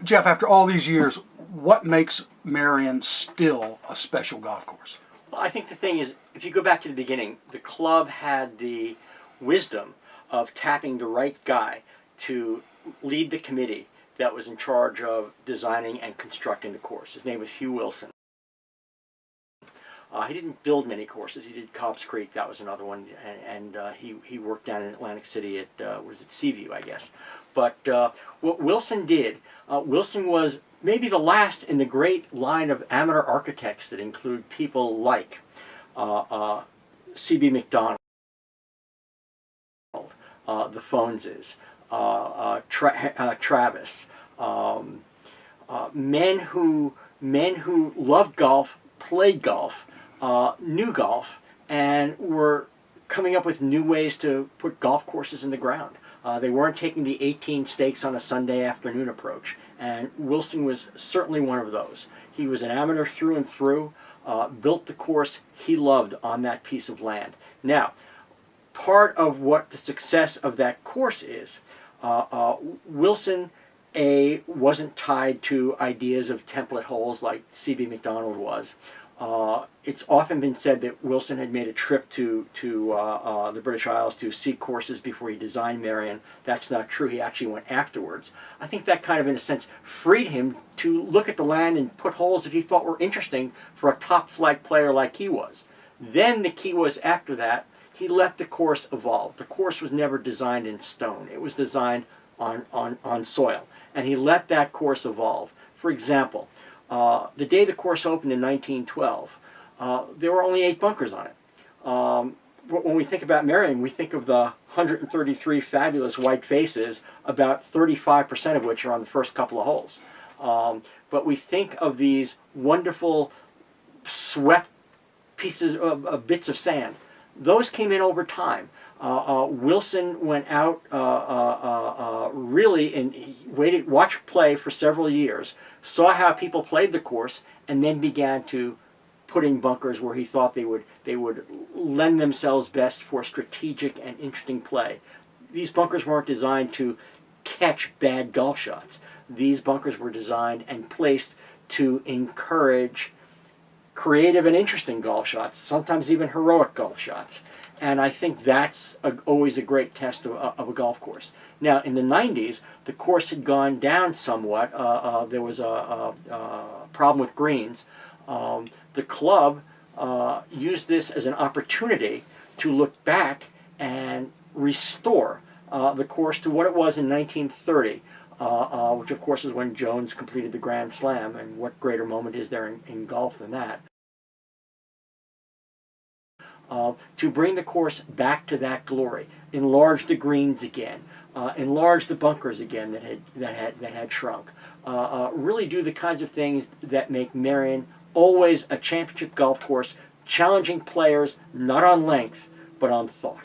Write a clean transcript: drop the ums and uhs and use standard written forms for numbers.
Jeff, after all these years, what makes Merion still a special golf course? Well, I think the thing is, if you go back to the beginning, the club had the wisdom of tapping the right guy to lead the committee that was in charge of designing and constructing the course. His name was Hugh Wilson. He didn't build many courses. He did Cobb's Creek, that was another one, and he worked down in Atlantic City at, was it Seaview, I guess. But what Wilson did, Wilson was maybe the last in the great line of amateur architects that include people like C.B. McDonald, the Phoneses, Travis, men who loved golf, played golf, knew golf, and were coming up with new ways to put golf courses in the ground. They weren't taking the 18 stakes on a Sunday afternoon approach, and Wilson was certainly one of those. He was an amateur through and through, built the course he loved on that piece of land. Now, part of what the success of that course is, Wilson wasn't tied to ideas of template holes like C.B. McDonald was. It's often been said that Wilson had made a trip to the British Isles to see courses before he designed Merion. That's not true. He actually went afterwards. I think that kind of, in a sense, freed him to look at the land and put holes that he thought were interesting for a top-flight player like he was. Then the key was, after that, he let the course evolve. The course was never designed in stone. It was designed on soil. And he let that course evolve. For example, the day the course opened in 1912, there were only 8 bunkers on it. When we think about Merion, we think of the 133 fabulous white faces, about 35% of which are on the first couple of holes. But we think of these wonderful swept pieces of bits of sand. Those came in over time. Wilson went out really and watched play for several years, saw how people played the course, and then began to put in bunkers where he thought they would lend themselves best for strategic and interesting play. These bunkers weren't designed to catch bad golf shots. These bunkers were designed and placed to encourage creative and interesting golf shots, sometimes even heroic golf shots. And I think that's always a great test of a golf course. Now, in the 90s, the course had gone down somewhat. There was a problem with greens. The club used this as an opportunity to look back and restore the course to what it was in 1930, which of course is when Jones completed the Grand Slam, and what greater moment is there in golf than that? To bring the course back to that glory, enlarge the greens again, enlarge the bunkers again that had shrunk, really do the kinds of things that make Merion always a championship golf course, challenging players not on length but on thought.